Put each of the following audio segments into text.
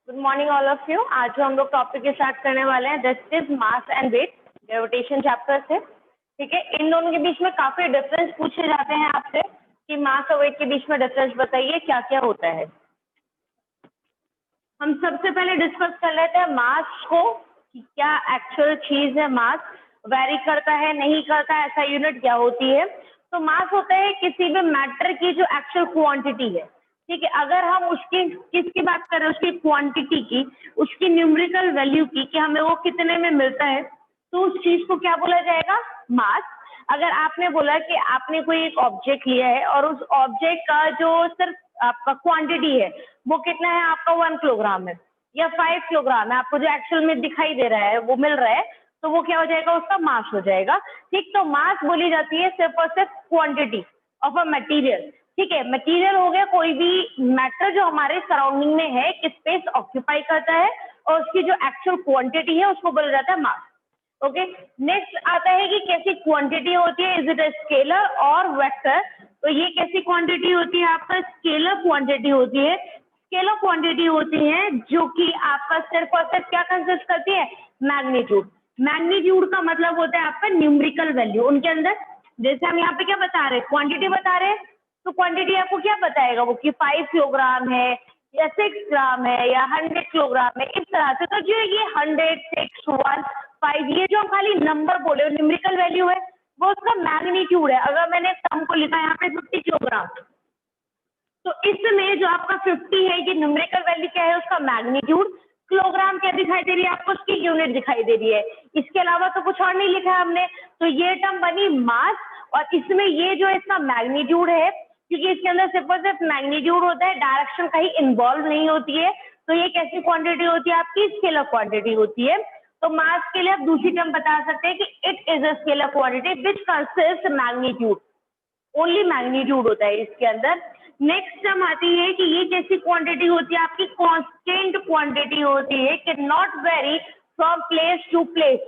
Good morning all of you. आज जो हम लोग टॉपिक स्टार्ट करने वाले हैं that is mass and weight, gravitation chapter से। ठीक है, इन दोनों के बीच में काफी डिफरेंस पूछे जाते हैं आपसे कि मास और वेट के बीच में डिफरेंस बताइए क्या क्या होता है। हम सबसे पहले डिस्कस कर लेते हैं मास को कि क्या एक्चुअल चीज है। मास वेरी करता है नहीं करता है, ऐसा यूनिट क्या होती है। तो मास होता है किसी भी मैटर की जो एक्चुअल क्वांटिटी है। ठीक है, अगर हम उसकी किसकी बात कर रहे हैं, उसकी क्वांटिटी की, उसकी न्यूमेरिकल वैल्यू की कि हमें वो कितने में मिलता है, तो उस चीज को क्या बोला जाएगा, मास। अगर आपने बोला कि आपने कोई एक ऑब्जेक्ट लिया है और उस ऑब्जेक्ट का जो सिर्फ आपका क्वांटिटी है वो कितना है, आपका 1 किलोग्राम है या 5 किलोग्राम है, आपको जो एक्चुअल में दिखाई दे रहा है वो मिल रहा है, तो वो क्या हो जाएगा, उसका मास हो जाएगा। ठीक, तो मास बोली जाती है सिर्फ और सिर्फ क्वांटिटी ऑफ अ मटेरियल। ठीक है, मटेरियल हो गया कोई भी मैटर जो हमारे सराउंडिंग में है, स्पेस ऑक्यूपाई करता है, और उसकी जो एक्चुअल क्वांटिटी है उसको बोला जाता है मास। ओके, नेक्स्ट आता है कि कैसी क्वांटिटी होती है, इज इट अ स्केलर और वेक्टर। तो ये कैसी क्वांटिटी होती है, आपका स्केलर क्वांटिटी होती है। स्केलर क्वांटिटी होती है जो कि आपका सिर्फ और सिर्फ क्या कंसिस्ट करती है, मैग्नीट्यूड। मैग्नीट्यूड का मतलब होता है आपका न्यूमेरिकल वैल्यू उनके अंदर। जैसे हम यहाँ पे क्या बता रहे हैं, क्वांटिटी बता रहे हैं, तो क्वांटिटी आपको क्या बताएगा वो कि 5 किलोग्राम है या 6 ग्राम है या 100 किलोग्राम है, इस तरह से। तो जो ये 100, 6, 1, 5 ये जो हम खाली नंबर बोले न्यूमेरिकल वैल्यू है, वो उसका मैग्नीट्यूड है। अगर मैंने सम को लिखा यहाँ पे 50 किलोग्राम, तो इसमें जो आपका 50 है ये न्यूमेरिकल वैल्यू क्या है, उसका मैग्नीट्यूड। किलोग्राम क्या दिखाई दे रही है आपको, उसकी यूनिट दिखाई दे रही है। इसके अलावा तो कुछ और नहीं लिखा है हमने, तो ये टर्म बनी मास। और इसमें ये जो इसका मैग्नीट्यूड है, क्योंकि इसके अंदर सिर्फ और सिर्फ मैग्नीट्यूड होता है, डायरेक्शन कहीं इन्वॉल्व नहीं होती है, तो ये कैसी क्वांटिटी होती है, आपकी स्केलर क्वांटिटी होती है। तो मास के लिए आप दूसरी टर्म बता सकते हैं कि it is a scalar quantity which consist magnitude, only magnitude होता है इसके अंदर। नेक्स्ट टर्म आती है कि ये कैसी क्वांटिटी होती है, आपकी कांस्टेंट क्वांटिटी होती है, can not vary from place to place.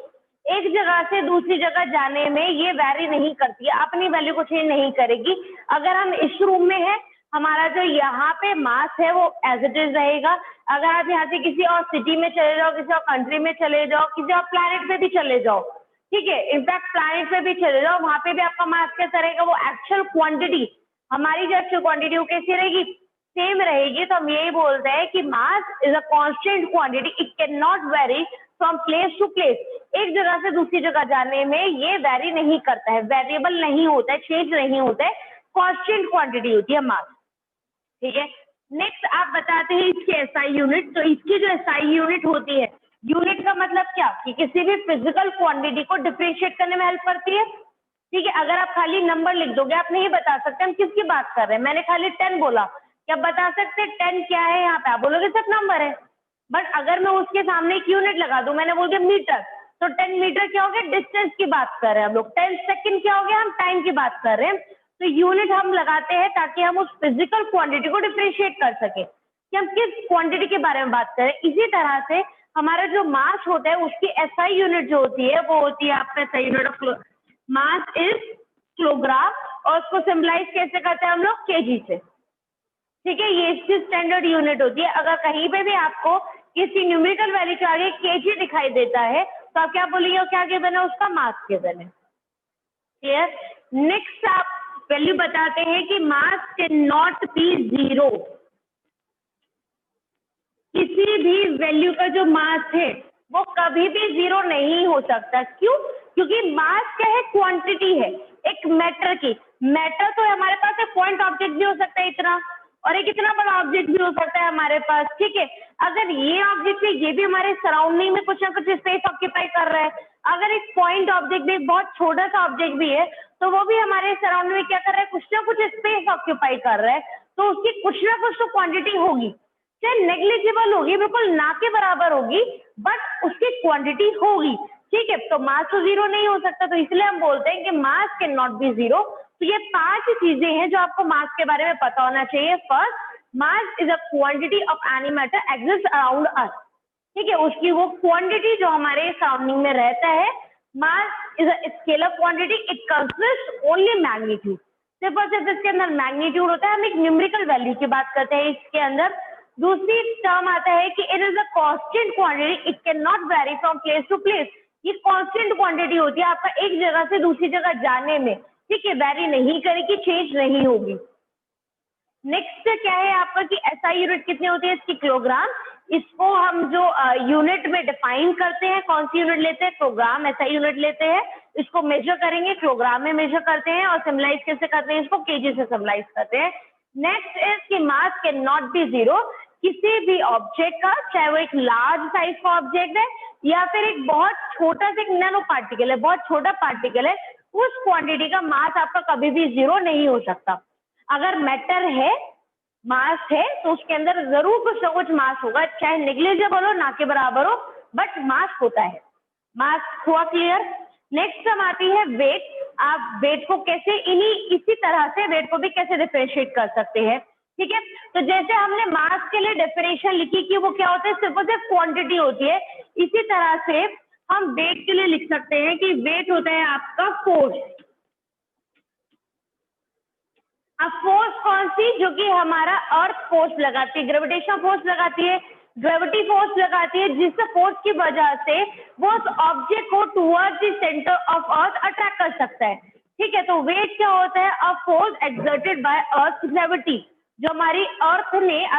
एक जगह से दूसरी जगह जाने में ये वेरी नहीं करती है, अपनी वैल्यू को चेंज नहीं करेगी। अगर हम इस रूम में है, हमारा जो यहाँ पे मास है वो एज इट इज रहेगा। अगर आप यहाँ से किसी और सिटी में चले जाओ, किसी और कंट्री में चले जाओ, किसी और प्लैनेट पे भी चले जाओ, ठीक है, इनफैक्ट प्लैनेट पे भी चले जाओ, वहां पे भी आपका मास कैसा रहेगा, वो एक्चुअल क्वांटिटी, हमारी जो एक्चुअल क्वांटिटी वो कैसी रहेगी, सेम रहेगी। तो हम यही बोलते हैं कि mass is a constant quantity, it can not vary from place to place. एक जगह से दूसरी जगह जाने में ये वेरी नहीं करता है, वेरिएबल नहीं होता है, चेंज नहीं होता है, कांस्टेंट क्वांटिटी होती है मास। ठीक है, नेक्स्ट आप बताते हैं इसके एसआई यूनिट। तो इसकी जो एसआई यूनिट होती है, यूनिट का मतलब क्या कि किसी भी फिजिकल क्वांटिटी को डिफरेंशिएट करने में हेल्प करती है। ठीक है, अगर आप खाली नंबर लिख दोगे, आप नहीं बता सकते हम किसकी बात कर रहे हैं। मैंने खाली 10 बोला, क्या बता सकते 10 क्या है, यहाँ पे आप बोलोगे सिर्फ नंबर है। बट अगर मैं उसके सामने एक यूनिट लगा दूं, मैंने बोल दिया मीटर, तो 10 मीटर क्या हो गया, डिस्टेंस की बात कर रहे हैं हम लोग। 10 सेकंड क्या हो गया, हम टाइम की बात कर रहे हैं। तो यूनिट हम लगाते हैं ताकि हम उस फिजिकल क्वांटिटी को डिफरेंशिएट कर सके कि हम किस क्वांटिटी के बारे में बात करें। इसी तरह से हमारा जो मास होता है उसकी एसआई यूनिट जो होती है वो होती है आपका SI unit of mass is kilogram, और उसको सिंबलाइज कैसे करते हैं हम लोग, केजी से। ठीक है, ये इसकी स्टैंडर्ड यूनिट होती है। अगर कहीं पे भी आपको किसी न्यूमेरिकल वैल्यू के आगे केजी दिखाई देता है, तो आप क्या बोलेंगे, क्या गिवन है, उसका मास गिवन है। क्लियर। नेक्स्ट आप वैल्यू बताते हैं कि mass can not be zero. किसी भी वैल्यू का जो मास है वो कभी भी जीरो नहीं हो सकता। क्यों? क्योंकि मास क्या है, क्वांटिटी है एक मैटर की। मैटर तो हमारे पास एक पॉइंट ऑब्जेक्ट भी हो सकता है इतना, और एक इतना बड़ा ऑब्जेक्ट भी हो सकता है हमारे पास। ठीक है, अगर ये ऑब्जेक्ट है, ये भी हमारे सराउंडिंग में कुछ ना कुछ स्पेस ऑक्यूपाई कर रहा है। अगर एक पॉइंट ऑब्जेक्ट भी, बहुत छोटा सा ऑब्जेक्ट भी है, तो वो भी हमारे सराउंडिंग में क्या कर रहा है, कुछ ना कुछ स्पेस ऑक्यूपाई कर रहा है, तो उसकी कुछ ना कुछ तो क्वांटिटी होगी, चाहे नेग्लिजिबल होगी, बिल्कुल ना के बराबर होगी, बट उसकी क्वांटिटी होगी। ठीक है, तो मास तो जीरो नहीं हो सकता, तो इसलिए हम बोलते हैं कि mass can not be zero. तो ये 5 चीजें हैं जो आपको मास के बारे में पता होना चाहिए। First, mass is a quantity of any matter exist around us. ठीक है, उसकी वो क्वांटिटी जो हमारे सराउंडिंग में रहता है। मास is a scalar quantity, it consist only magnitude. सिर्फ और सिर्फ इसके अंदर मैग्नीट्यूड होता है, हम एक न्यूमेरिकल वैल्यू की बात करते हैं इसके अंदर। दूसरी टर्म आता है कि it is a constant quantity, it can not vary from place to place. ये कांस्टेंट क्वांटिटी होती है आपका एक जगह से दूसरी जगह जाने में, ठीक है, वेरी नहीं करेगी, चेंज नहीं होगी। नेक्स्ट क्या है आपका कि एसआई यूनिट कितनी होती है इसकी, किलोग्राम। इसको हम जो यूनिट में डिफाइन करते हैं, कौन सी यूनिट लेते हैं, किलोग्राम एसआई यूनिट लेते हैं। इसको मेजर करेंगे, किलोग्राम में मेजर करते हैं, और सिम्बलाइज कैसे करते हैं, इसको केजी से सिम्बलाइज करते हैं। नेक्स्ट इज कि mass can not be zero, किसी भी ऑब्जेक्ट का, चाहे वो एक लार्ज साइज का ऑब्जेक्ट है या फिर एक बहुत छोटा सा एक नैनो पार्टिकल है, बहुत छोटा पार्टिकल है, उस क्वांटिटी का मास आपका कभी भी जीरो नहीं हो सकता। अगर मैटर है, मास है, तो उसके अंदर जरूर कुछ ना कुछ मास होगा, चाहे नेग्लिजिबल हो, ना के बराबर हो, बट मास होता है। मास हुआ क्लियर। नेक्स्ट हम आती है वेट। आप वेट को कैसे इसी तरह से वेट को भी कैसे डिफरेंशिएट कर सकते हैं, ठीक है। तो जैसे हमने मास के लिए डेफिनेशन लिखी कि वो क्या होता है, सिर्फ और सिर्फ क्वांटिटी होती है, इसी तरह से हम वेट के लिए लिख सकते हैं कि वेट होता है आपका फोर्स। अब फोर्स कौन सी, जो कि हमारा अर्थ फोर्स लगाती है, ग्रेविटेशन फोर्स लगाती है, ग्रेविटी फोर्स लगाती है, जिस फोर्स की वजह से वो उस ऑब्जेक्ट को towards the centre of earth attract कर सकता है, ठीक है। तो वेट क्या होता है, a force exerted by earth gravity, जो हमारी अर्थ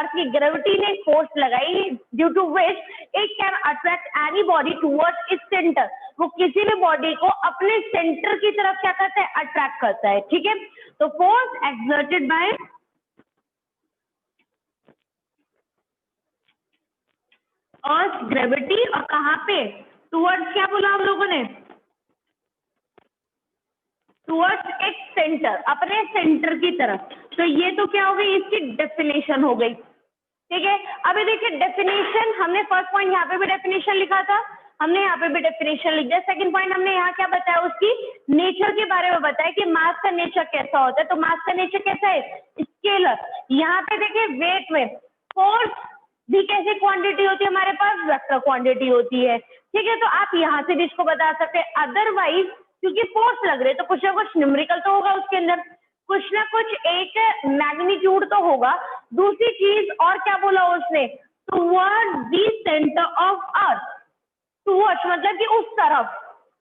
की ग्रेविटी ने फोर्स लगाई, due to which it can attract any body towards its centre. वो किसी भी बॉडी को अपने सेंटर की तरफ क्या करता है, अट्रैक्ट करता है, ठीक है। तो force exerted by earth gravity, और कहाँ पे, टुवर्ड्स, क्या बोला हम लोगों ने, टुवर्ड्स इट्स सेंटर, अपने सेंटर की तरफ। तो ये तो क्या हो गई, इसकी डेफिनेशन हो गई, ठीक है। अभी देखिए डेफिनेशन, हमने फर्स्ट पॉइंट यहाँ पे भी डेफिनेशन लिखा था, हमने यहाँ पे भी डेफिनेशन लिख दिया। सेकंड पॉइंट हमने यहाँ क्या बताया, उसकी नेचर के बारे में बताया कि मास का नेचर कैसा होता है। तो मास का नेचर कैसा है, स्केलर। यहाँ पे देखिए वेट में फोर्स भी कैसी क्वांटिटी होती है, हमारे पास वेक्टर क्वांटिटी होती है, ठीक है। तो आप यहाँ से भी इसको बता सकते हैं। अदरवाइज क्योंकि फोर्स लग रहे हैं तो कुछ ना कुछ न्यूमेरिकल तो होगा उसके अंदर, कुछ ना कुछ एक मैग्नीट्यूड तो होगा। दूसरी चीज और क्या बोला उसने, towards the centre of earth, towards मतलब कि उस तरफ,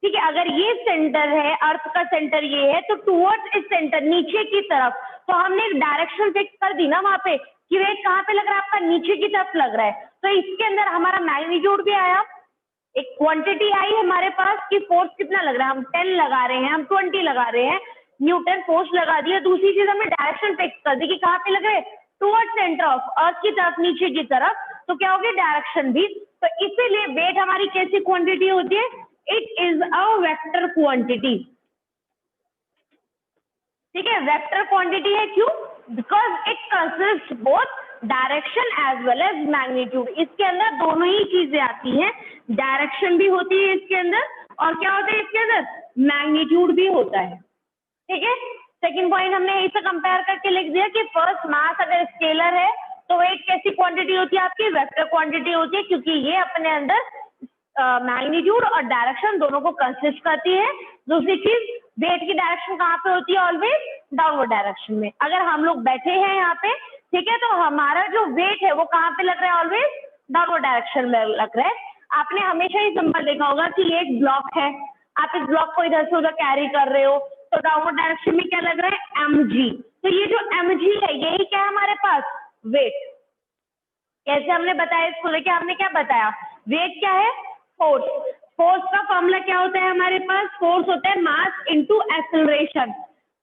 ठीक है। अगर ये सेंटर है, अर्थ का सेंटर ये है, तो टुवर्ड्स इस सेंटर, नीचे की तरफ। तो हमने एक डायरेक्शन फिक्स कर दी ना वहां पे कि वेट कहाँ पे लग रहा है, आपका नीचे की तरफ लग रहा है। तो इसके अंदर हमारा मैग्नीट्यूड भी आया, एक क्वांटिटी आई हमारे पास कि फोर्स कितना लग रहा है, हम 10 लगा रहे हैं, हम 20 लगा रहे हैं, न्यूटन फोर्स लगा दिया। दूसरी चीज हमने डायरेक्शन फिक्स कर दी कि कहाँ पे लग रहे हैं, टुवर्ड्स सेंटर ऑफ अर्थ की तरफ, नीचे की तरफ। तो क्या होगी, डायरेक्शन भी। तो इसीलिए वेट हमारी कैसी क्वांटिटी होती है, it is a vector quantity, ठीक है। वेक्टर क्वांटिटी है, क्यों, because it consist both direction as well as magnitude. इसके अंदर दोनों ही चीजें आती हैं, डायरेक्शन भी होती है इसके अंदर, और क्या होता है इसके अंदर, मैग्नीट्यूड भी होता है, ठीक है। सेकंड पॉइंट हमने इसे कंपेयर करके लिख दिया कि फर्स्ट मास अगर स्केलर है तो वेट कैसी क्वांटिटी होती है आपकी, वेक्टर क्वांटिटी होती है, क्योंकि ये अपने अंदर मैग्नीट्यूड और डायरेक्शन दोनों को कंसिस्ट करती है। दूसरी चीज, वेट की डायरेक्शन कहाँ पे होती है, ऑलवेज डाउनवर्ड डायरेक्शन में। अगर हम लोग बैठे हैं यहाँ पे, ठीक है, तो हमारा जो वेट है वो कहाँ पे लग रहा है, ऑलवेज डाउनवर्ड डायरेक्शन में लग रहा है। आपने हमेशा ही सिंबल देखा होगा कि ये एक ब्लॉक है, आप इस ब्लॉक को इधर से उधर कैरी कर रहे हो, तो डाउनवर्ड डायरेक्शन में क्या लग रहा है, mg। तो ये जो mg है, यही क्या है हमारे पास, वेट। कैसे हमने बताया, इसको लेके हमने क्या बताया, वेट क्या है, फोर्स। फोर्स का फॉर्मूला क्या होता है हमारे पास, फोर्स होता है मास इनटू एक्सेलरेशन,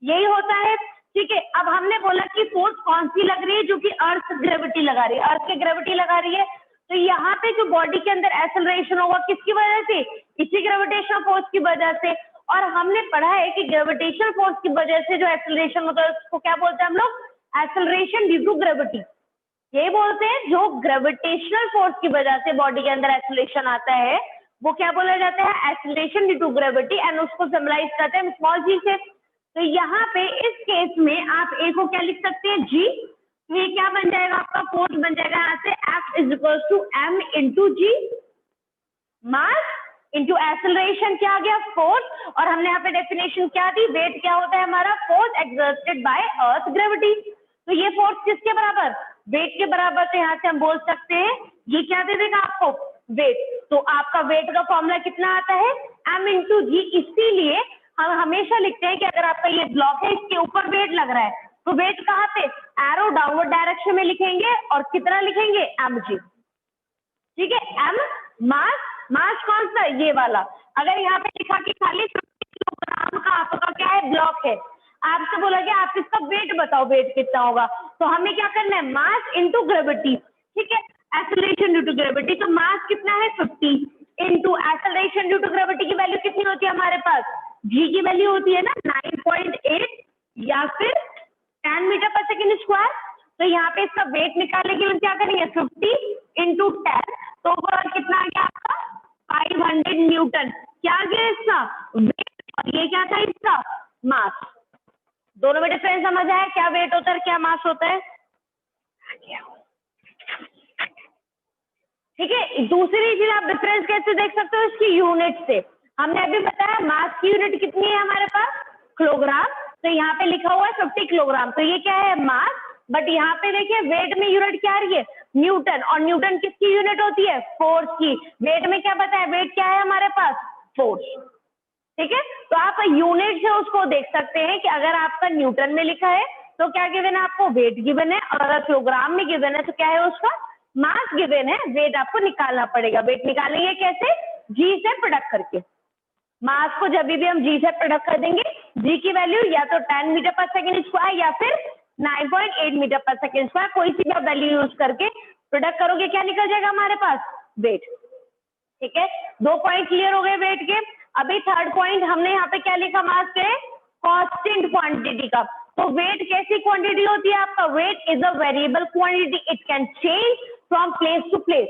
यही होता है, ठीक है। अब हमने बोला कि फोर्स कौन सी लग रही है, जो कि अर्थ ग्रेविटी लगा रही है, अर्थ की ग्रेविटी लगा रही है। तो यहाँ पे जो बॉडी के अंदर एक्सेलरेशन होगा किसकी वजह से, इसी ग्रेविटेशनल फोर्स की वजह से। और हमने पढ़ा है कि ग्रेविटेशनल फोर्स की वजह से जो एक्सेलरेशन होता है उसको क्या बोलते हैं हम लोग, एक्सेलरेशन ड्यू टू ग्रेविटी, ये बोलते हैं। जो ग्रेविटेशनल फोर्स की वजह से बॉडी के अंदर एक्सेलरेशन आता है वो क्या बोला जाता है, acceleration due to gravity, and उसको सिंबलाइज करते हैं स्मॉल जी से। तो यहाँ पे इस केस में आप ए को क्या लिख सकते हैं, जी। ये क्या बन जाएगा आपका, फोर्स बन जाएगा यहाँ से F is equal to m into G, mass into acceleration क्या आ गया, फोर्स, और हमने यहाँ पे डेफिनेशन क्या दी, वेट क्या होता है हमारा, force exerted by earth gravity. तो ये फोर्स किसके बराबर, वेट के बराबर। तो यहाँ से हम बोल सकते हैं ये क्या दे देगा आपको, वेट। तो आपका वेट का फॉर्मूला कितना आता है, m इंटू जी। इसीलिए हम हमेशा लिखते हैं कि अगर आपका ये ब्लॉक है, इसके ऊपर वेट लग रहा है, तो वेट कहाँ पे, एरो डाउनवर्ड डायरेक्शन में लिखेंगे, और कितना लिखेंगे, mg। ठीक है, m मास, मास कौन सा, ये वाला। अगर यहाँ पे लिखा कि खाली 50 किलोग्राम का आपका क्या है, ब्लॉक है, आपसे बोला गया आप इसका वेट बताओ, वेट कितना होगा, तो हमें क्या करना है, मास इंटू ग्रेविटी। ठीक है, एक्सेलरेशन ड्यू टू ग्रेविटी, तो मास कितना है 50 into acceleration due to gravity की वैल्यू कितनी होती है हमारे पास, जी की वैल्यू होती है ना 9.8 या फिर 10 मीटर पर सेकेंड स्क्वायर। तो यहाँ पे इसका वेट निकालने के लिए क्या करेंगे, 50 इंटू 10, तो ओवरऑल कितना आ गया आपका 500 न्यूटन। क्या आ गया इसका वेट, और ये क्या था इसका मास। दोनों में डिफरेंस समझ आया, क्या वेट होता है क्या मास होता है। ठीक है, दूसरी चीज आप डिफरेंस कैसे देख सकते हो, इसकी यूनिट से। हमने अभी बताया मास की यूनिट कितनी है हमारे पास, किलोग्राम, तो यहाँ पे लिखा हुआ है 50 किलोग्राम, तो ये क्या है मास। बट यहाँ पे देखिए वेट में यूनिट क्या आ रही है, न्यूटन, और न्यूटन किसकी यूनिट होती है, फोर्स की। वेट में क्या पता है, वेट क्या है हमारे पास, फोर्स। ठीक है, तो आप यूनिट से उसको देख सकते हैं कि अगर आपका न्यूटन में लिखा है तो क्या गिवन है आपको, वेट गिवन है, और अगर किलोग्राम में गिवन है तो क्या है उसका मास गिवन है। वेट आपको निकालना पड़ेगा, वेट निकालेंगे कैसे, जी से प्रोडक्ट करके। मास को जब भी हम जी से प्रोडक्ट कर देंगे, जी की वैल्यू या तो 10 मीटर पर सेकेंड स्क्वायर या फिर 9.8 मीटर पर सेकेंड स्क्वायर, कोई सी भी वैल्यू यूज करके प्रोडक्ट करोगे, क्या निकल जाएगा हमारे पास, वेट। ठीक है, 2 पॉइंट क्लियर हो गए वेट के। अभी थर्ड पॉइंट हमने यहाँ पे क्या लिखा, मास के कांस्टेंट क्वांटिटी का। तो वेट कैसी क्वांटिटी होती है आपका, weight is a variable quantity, it can change from place to place.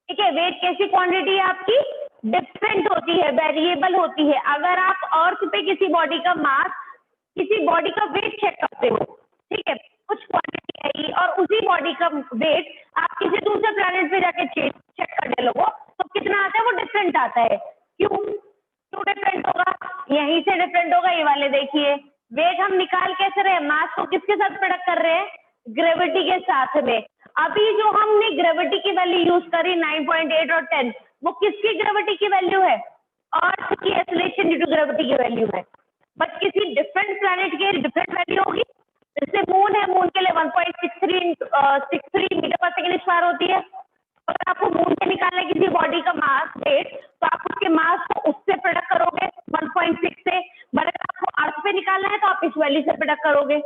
ठीक है, वेट कैसी क्वांटिटी है आपकी, डिफरेंट होती है, वेरिएबल होती है। अगर आप अर्थ पे किसी बॉडी का मास, किसी बॉडी का वेट चेक करते हो, ठीक है, कुछ क्वांटिटी है ये, और उसी बॉडी का वेट आप किसी दूसरे प्लेनेट पे जाके चेक करने लगो तो कितना आता है, वो डिफरेंट आता है। क्यों क्यों डिफरेंट होगा, यहीं से डिफरेंट होगा। ये वाले देखिए, वेट हम निकाल कैसे रहे हैं, मास को किसके साथ प्रोडक्ट कर रहे हैं, ग्रेविटी के साथ में। अभी जो हमने ग्रेविटी की वैल्यू यूज करी 9.8 और 10, वो किसकी ग्रेविटी की वैल्यू है, अर्थ की एक्सेलरेशन ड्यू टू ग्रेविटी की वैल्यू है। बट किसी डिफरेंट प्लैनेट की डिफरेंट वैल्यू होगी। जैसे मून है, मून के लिए 1.63 मीटर पर सेकेंड स्क्वायर होती है। अगर आपको मून से निकालना है किसी बॉडी का मास वेट, तो आप उसके मास को उससे प्रोडक्ट करोगे 1.6 से। बट अगर आपको अर्थ पे निकालना है तो आप इस वैल्यू से प्रोडक्ट करोगे।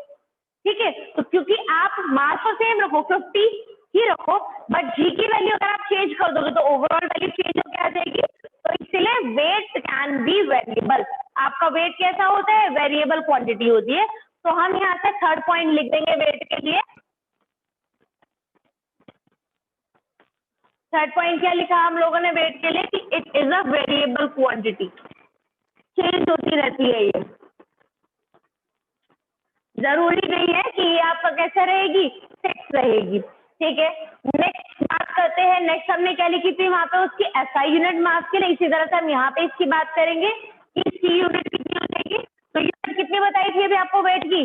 ठीक है, तो क्योंकि आप मास को सेम रखो 50 ही रखो, बट जी की वैल्यू अगर आप चेंज कर दोगे तो ओवरऑल वैल्यू चेंज होकर आ जाएगी। तो इसलिए वेट कैन बी वेरिएबल। आपका वेट कैसा होता है, वेरिएबल क्वांटिटी होती है। तो हम यहाँ से थर्ड पॉइंट लिख देंगे वेट के लिए। थर्ड पॉइंट क्या लिखा हम लोगों ने वेट के लिए, कि it is a variable quantity, change होती रहती है ये। जरूरी नहीं है कि ये आपका कैसे रहेगी, फिक्स रहेगी। ठीक है, नेक्स्ट बात करते हैं। नेक्स्ट हमने क्या लिखी थी वहां पे, उसकी एसआई यूनिट मास के लिए। इसी तरह से हम यहाँ पे इसकी बात करेंगे कि इसकी यूनिट कितनी हो जाएगी। तो यूनिट कितनी बताई थी अभी आपको वेट की,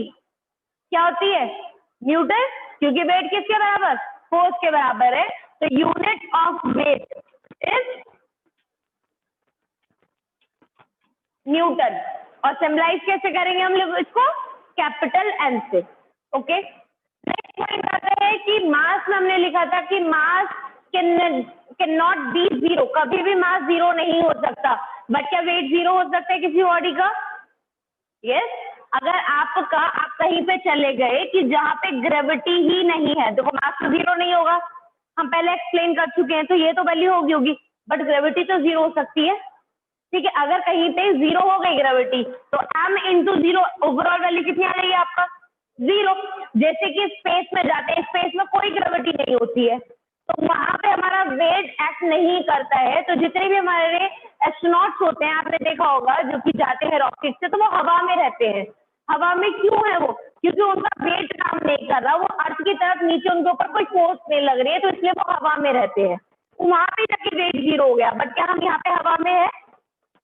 क्या होती है, न्यूटन, क्योंकि वेट किसके बराबर, फोर्स के बराबर है। तो unit of weight is newton. और सिंबलाइज कैसे करेंगे हम लोग इसको, कैपिटल एन से। ओके, नेक्स्ट पॉइंट आता है कि मास में हमने लिखा था कि mass can not be zero, कभी भी मास जीरो नहीं हो सकता। बट क्या वेट जीरो हो सकता है किसी बॉडी का, यस। अगर आपका, आप कहीं पे चले गए कि जहां पे ग्रेविटी ही नहीं है, तो मास तो जीरो नहीं होगा, हम पहले एक्सप्लेन कर चुके हैं। तो ये तो वैल्यू होगी, बट ग्रेविटी तो जीरो हो सकती है। ठीक है, अगर कहीं पे जीरो हो गई ग्रेविटी तो m into zero, overall value कितनी आ रही है आपका, जीरो। जैसे कि स्पेस में जाते हैं, स्पेस में कोई ग्रेविटी नहीं होती है, तो वहां पे हमारा वेट एक्ट नहीं करता है। तो जितने भी हमारे एस्ट्रोनॉट्स होते हैं, आपने देखा होगा, जो कि जाते हैं रॉकेट से, तो वो हवा में रहते हैं। हवा में क्यों है वो, क्योंकि उनका वेट काम नहीं कर रहा, वो अर्थ की तरफ नीचे उनके ऊपर कोई फोर्स नहीं लग रही है, तो इसलिए वो हवा में रहते हैं। वहां पे जाके वेट 0 हो गया। बट क्या हम यहाँ पे हवा में है?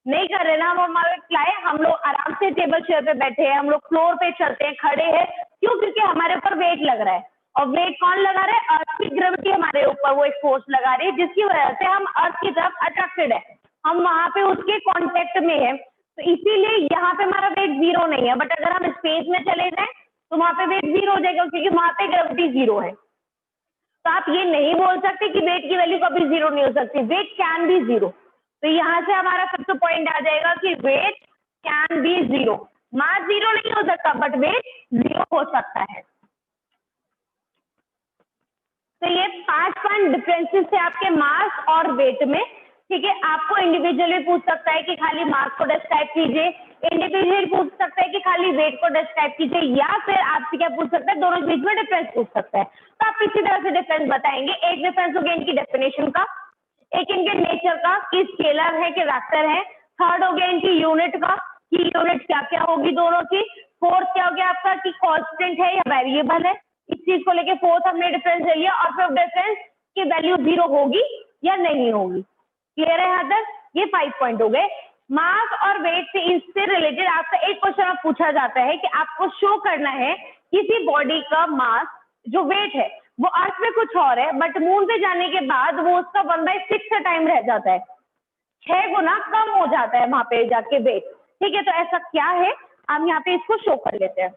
नहीं कर रहे ना, हम हमारे फ्लाई, हम लोग आराम से टेबल चेयर पे बैठे हैं, हम लोग फ्लोर पे चलते हैं, खड़े हैं। क्यों? क्योंकि हमारे ऊपर वेट लग रहा है। और वेट कौन लगा रहा है? अर्थ की ग्रेविटी हमारे ऊपर वो एक फोर्स लगा रही है, जिसकी वजह से हम अर्थ की तरफ अट्रैक्टेड है, हम वहां पे उसके कांटेक्ट में है। तो इसीलिए यहाँ पे हमारा वेट 0 नहीं है। बट अगर हम स्पेस में चले जाए तो वहां पे वेट 0 हो जाएगा, क्योंकि वहां पे ग्रेविटी 0 है। तो आप ये नहीं बोल सकते कि वेट की वैल्यू कभी 0 नहीं हो सकती। Weight can be 0। तो यहाँ से हमारा सबसे पॉइंट आ जाएगा कि वेट कैन बी 0। मास 0 नहीं हो सकता, बट वेट 0 हो सकता है। तो ये 5 पॉइंट डिफरेंसेस थे आपके मास और वेट में। ठीक है, आपको इंडिविजुअली पूछ सकता है कि खाली मास को डिस्क्राइब कीजिए, इंडिविजुअली पूछ सकता है कि खाली वेट को डिस्क्राइब कीजिए, या फिर आपसे क्या पूछ सकता है, दोनों के बीच में डिफरेंस पूछ सकता है। तो आप इसी तरह से डिफरेंस बताएंगे। एक डिफरेंस हो गया इनकी डेफिनेशन का, एक इनके नेचर का कि स्केलर है कि वेक्टर है। थर्ड हो गया इनकी यूनिट का कि यूनिट क्या क्या होगी दोनों की। फोर्थ क्या हो गया आपका कि कांस्टेंट है या वेरिएबल है। इस चीज को लेके फोर्थ हमने डिफरेंस ले लिया। और फिर डिफरेंस की वैल्यू 0 होगी या नहीं होगी। क्लियर है यहाँ तक? ये 5 पॉइंट हो गए। मास और वेट से इससे रिलेटेड आपका एक क्वेश्चन पूछा जाता है कि आपको शो करना है किसी बॉडी का मास जो वेट है वो अर्थ पे कुछ और है, बट मून पे जाने के बाद वो उसका 1/6 टाइम रह जाता है, 6 गुना कम हो जाता है वहां पे जाके वेट। ठीक है, तो ऐसा क्या है, हम यहाँ पे इसको शो कर लेते हैं।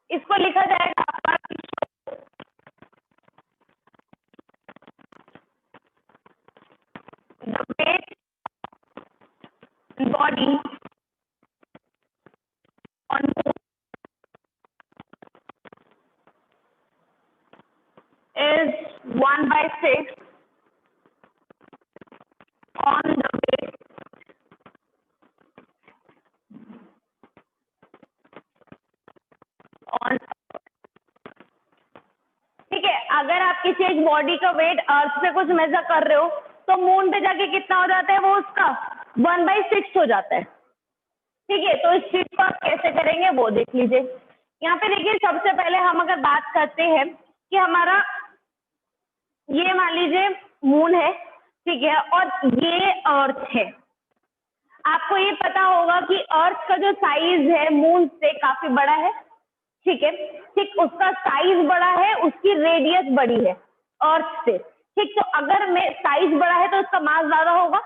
इसको लिखा जाएगा the weight body on moon is 1/6 on the weight on। ठीक है, अगर आप किसी एक बॉडी का वेट अर्थ पे कुछ मेजर कर रहे हो तो मून पे जाके कितना हो जाता है, वो उसका 1/6 हो जाता है। ठीक है, तो इस चीज को आप कैसे करेंगे वो देख लीजिए। यहाँ पे देखिए, सबसे पहले हम अगर बात करते हैं कि हमारा ये मान लीजिए मून है, ठीक है, और ये अर्थ है। आपको ये पता होगा कि अर्थ का जो साइज है मून से काफी बड़ा है। ठीक है, ठीक, उसका साइज बड़ा है, उसकी रेडियस बड़ी है अर्थ से। ठीक, तो अगर मैं साइज बड़ा है तो उसका मास ज्यादा होगा,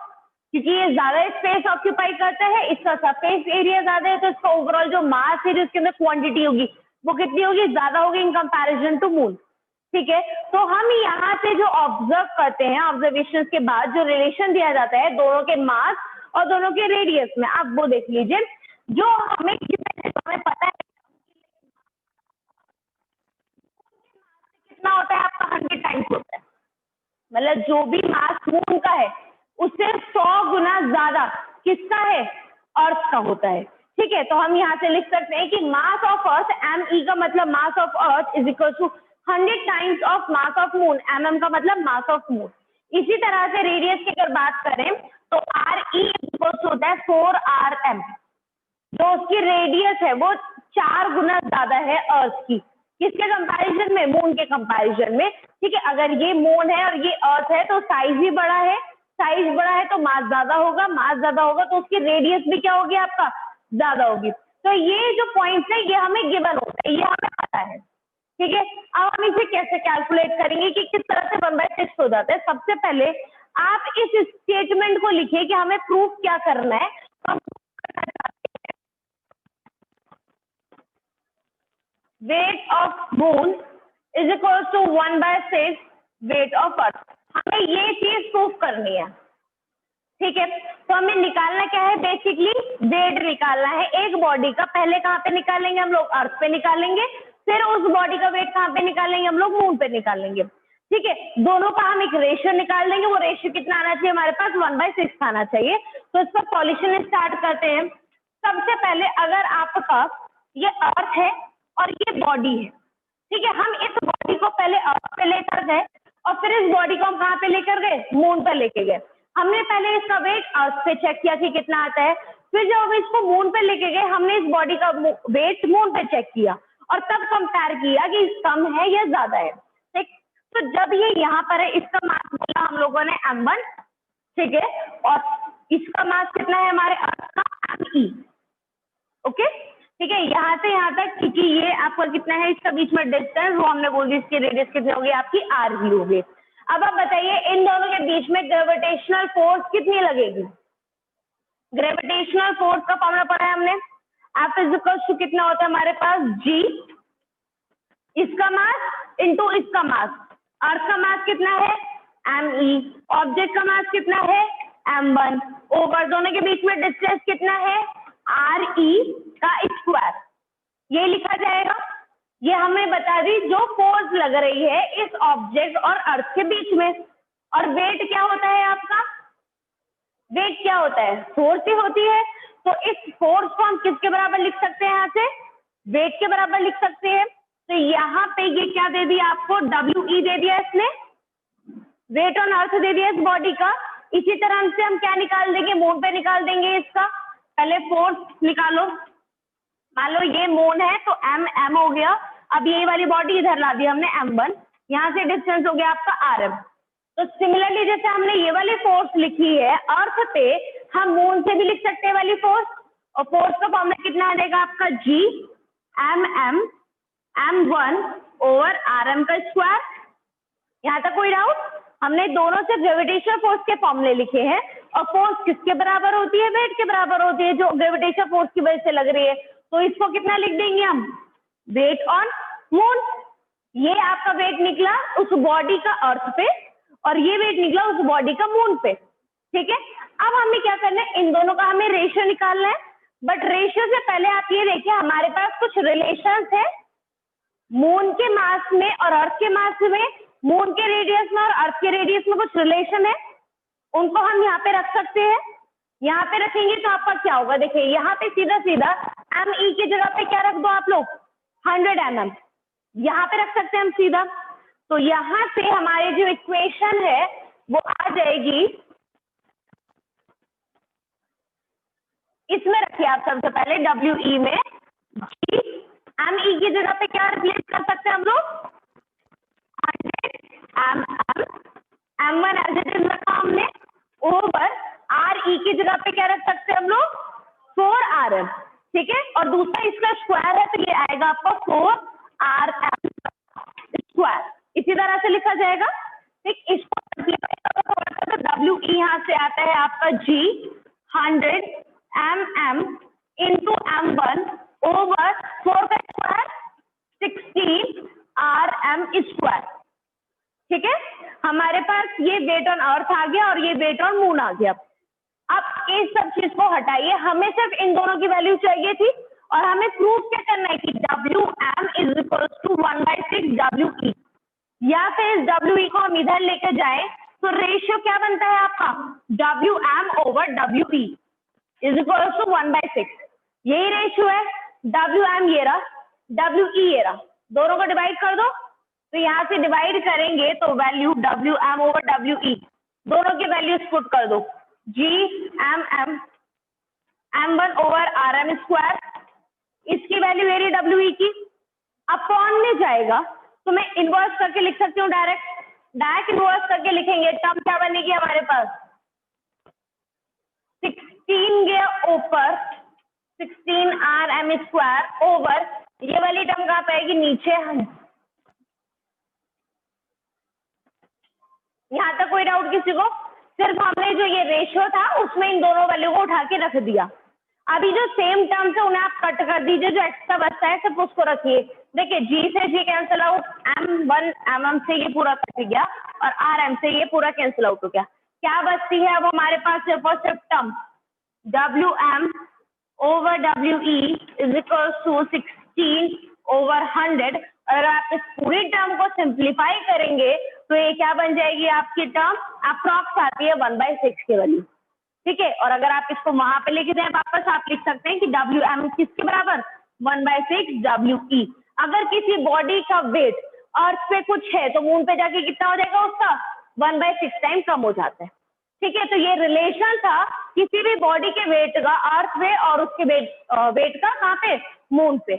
क्योंकि ये ज्यादा स्पेस ऑक्यूपाई करता है, इसका सरफेस एरिया ज्यादा है, तो इसका ओवरऑल जो मास है, जो इसके अंदर क्वांटिटी होगी वो कितनी होगी, ज्यादा होगी इन कंपैरिजन टू मून। ठीक है, तो हम यहाँ से जो ऑब्जर्व करते हैं, ऑब्जर्वेशन के बाद जो रिलेशन दिया जाता है दोनों के मास और दोनों के रेडियस में, आप वो देख लीजिए। जो हमें पता है कितना होता है आपका, 100 टाइम्स होता है। मतलब जो भी मास मून का है उससे 100 गुना ज्यादा किसका है, अर्थ का होता है। ठीक है, तो हम यहाँ से लिख सकते हैं कि मास ऑफ अर्थ ME का मतलब mass of earth is equal to 100 times of mass of moon. MM का मतलब मास ऑफ मून। इसी तरह से रेडियस की अगर बात करें तो RE इक्वल होता है 4RM। जो उसकी रेडियस है वो 4 गुना ज्यादा है अर्थ की, किसके कंपैरिजन में, मून के कंपैरिजन में। ठीक है, अगर ये मून है और ये अर्थ है तो साइज भी बड़ा है, साइज बड़ा है तो मास ज्यादा होगा, मास ज्यादा होगा तो उसकी रेडियस भी क्या होगी आपका, ज्यादा होगी। तो ये जो पॉइंट है ये हमें गिवन होता है, ये हमें पता है। ठीक है, अब हम इसे कैसे कैलकुलेट करेंगे कि किस तरह से 1/6 हो जाता है। सबसे पहले आप इस स्टेटमेंट को लिखिए कि हमें प्रूफ क्या करना है। Weight of moon is equal to 1/6 weight of earth. हमें ये चीज प्रूफ करनी है। ठीक है, तो हमें निकालना क्या है, बेसिकली वेट निकालना है एक बॉडी का। पहले कहाँ पे निकालेंगे हम लोग, अर्थ पे निकालेंगे, फिर उस बॉडी का वेट कहाँ पे निकालेंगे हम लोग, मून पे निकालेंगे। ठीक है, दोनों का हम एक रेशियो निकाल देंगे। वो रेशियो कितना आना चाहिए हमारे पास, 1/6 आना चाहिए। तो इसका सॉल्यूशन स्टार्ट करते हैं। सबसे पहले अगर आपका ये अर्थ है और ये बॉडी है, ठीक है, हम इस बॉडी को पहले अर्थ पे लेकर गए और फिर इस बॉडी को हम कहाँ पे लेकर गए, मून पे लेके गए। हमने पहले इसका वेट अर्थ पे चेक किया कि कितना आता है, फिर जब हम इसको मून पे लेके गए हमने इस बॉडी का वेट मून पे चेक किया और तब कंपेयर किया कि कम है या ज्यादा है। ठीक, तो जब ये यहाँ पर है इसका मास बोला हम लोगों ने m1, ठीक है, और इसका मास कितना है हमारे अर्थ का me, ओके, ठीक है, यहाँ से यहाँ तक, क्योंकि ये आपका कितना है इसका बीच में डिस्टेंस, वो हमने बोल दी इसकी रेडियस कितनी होगी आपकी r होगी। अब आप बताइए इन दोनों के बीच में ग्रेविटेशनल फोर्स कितनी लगेगी? ग्रेविटेशनल फोर्स का फॉर्मूला पढ़ा है हमने, F इक्वल्स टू कितना होता है हमारे पास g, इसका मास इनटू इसका मास, अर्थ का मास कितना है me, ऑब्जेक्ट का मास कितना है m1, ओवर दोनों के बीच में डिस्टेंस कितना है re का स्क्वायर, ये लिखा जाएगा। ये हमें बता दी जो फोर्स लग रही है इस ऑब्जेक्ट और अर्थ के बीच में। और वेट क्या होता है आपका? वेट क्या होता है? फोर्स ही होती है। तो इस फोर्स को हम किसके बराबर लिख सकते हैं? यहाँ से वेट के बराबर लिख सकते हैं। तो यहाँ पे ये क्या दे दिया आपको? WE दे दिया इसने, वेट ऑन अर्थ दे दिया इस बॉडी का। इसी तरह से हम क्या निकाल देंगे? मून पे निकाल देंगे इसका। पहले फोर्स निकालो, मान लो ये मून है तो m हो गया। अब ये वाली बॉडी इधर ला दी हमने m1, यहाँ से डिस्टेंस हो गया आपका rm। तो सिमिलरली जैसे हमने ये वाली फोर्स लिखी है अर्थ पे, हम मून से भी लिख सकते हैं वाली फोर्स। और फोर्स का फॉर्मूला कितना आ जाएगा आपका? G mm m1 over rm का स्क्वायर। यहाँ तक कोई डाउट? हमने दोनों से ग्रेविटेशनल फोर्स के फॉर्मूले लिखे हैं और फोर्स किसके बराबर होती है? वेट के बराबर होती है, जो ग्रेविटेशनल फोर्स की वजह से लग रही है। तो इसको कितना लिख देंगे हम? Weight on moon. ये आपका वेट निकला उस बॉडी का अर्थ पे और ये वेट निकला उस बॉडी का मून पे, ठीक है। अब हमें क्या करना है? इन दोनों का हमें रेशियो निकालना है। बट रेशियो से पहले आप ये देखिए हमारे पास कुछ रिलेशंस है मून के मास में और अर्थ के मास में, मून के रेडियस में और अर्थ के रेडियस में कुछ रिलेशन है, उनको हम यहाँ पे रख सकते हैं। यहाँ पे रखेंगे तो आपका क्या होगा? देखिए यहाँ पे सीधा सीधा me की जगह पे क्या रख दो आप लोग? 100 mm यहाँ पे रख सकते हैं हम सीधा। तो यहाँ से हमारी जो इक्वेशन है वो आ जाएगी, इसमें रखिए आप सबसे पहले WE में G me की जगह पे क्या रिप्लेस कर सकते हैं हम लोग? 100 mm m1 as it is रखा हमने, ओवर re की जगह पे क्या रख सकते हैं हम लोग? 4rm, ठीक है। और दूसरा इसका स्क्वायर है तो ये आएगा आपका 4rm स्क्वायर, इसी तरह से लिखा जाएगा, ठीक। इसको तो WE यहाँ से आता है आपका G 100 mm into m1 over 4 का स्क्वायर 16rm स्क्वायर, ठीक है। हमारे पास ये वेट ऑन अर्थ आ गया और ये वेट ऑन मून आ गया। अब इस सब चीज को हटाइए, हमें सिर्फ इन दोनों की वैल्यू चाहिए थी और हमें प्रूफ क्या करना है कि Wm is equal to 1/6 WE, या फिर इस WE को हम इधर लेकर जाए तो रेशियो क्या बनता है आपका? Wm over WE is equal to 1/6, यही रेशियो है। Wm ये रहा, WE ये रहा, दोनों को डिवाइड कर दो। तो यहाँ से डिवाइड करेंगे तो वैल्यू Wm ओवर WE, दोनों की वैल्यूज पुट कर दो। G mm m1 over rm square, इसकी वैल्यू ये रही WE की, अपॉन में जाएगा तो मैं इनवर्स करके लिख सकती हूँ, डायरेक्ट इनवर्स करके लिखेंगे। टर्म क्या बनेगी हमारे पास? 16 गया ऊपर 16rm स्क्वायर ओवर ये वाली टर्म कहाँ पे आएगी? नीचे। यहाँ तक कोई डाउट किसी को? सिर्फ हमने जो ये रेशियो था उसमें इन दोनों वैल्यू को उठा के रख दिया। अभी जो सेम टर्म्स है उन्हें आप कट कर दीजिए, जो एक्स्ट्रा बचता है सिर्फ उसको रखिए। देखिए G से G cancel out, m1 mm से ये पूरा कट गया और rm से ये पूरा कैंसिल आउट हो गया। क्या बचती है अब हमारे पास? सिर्फ और सिर्फ term Wm over WE is equal to 16 over 100। अगर आप इस पूरी टर्म को सिंप्लीफाई करेंगे तो ये क्या बन जाएगी आपकी टर्म? अप्रॉक्स आती है 1/6 की वैल्यू, ठीक है। और अगर आप इसको वहां पे लेके जाए वापस, आप लिख सकते हैं कि Wm किसके बराबर? 1/6 WE। अगर किसी बॉडी का वेट अर्थ पे कुछ है तो मून पे जाके कितना हो जाएगा उसका? 1/6 टाइम कम हो जाता है, ठीक है, तो ये रिलेशन था किसी भी बॉडी के वेट का अर्थ पे और उसके वेट का कहाँ पे, मून पे।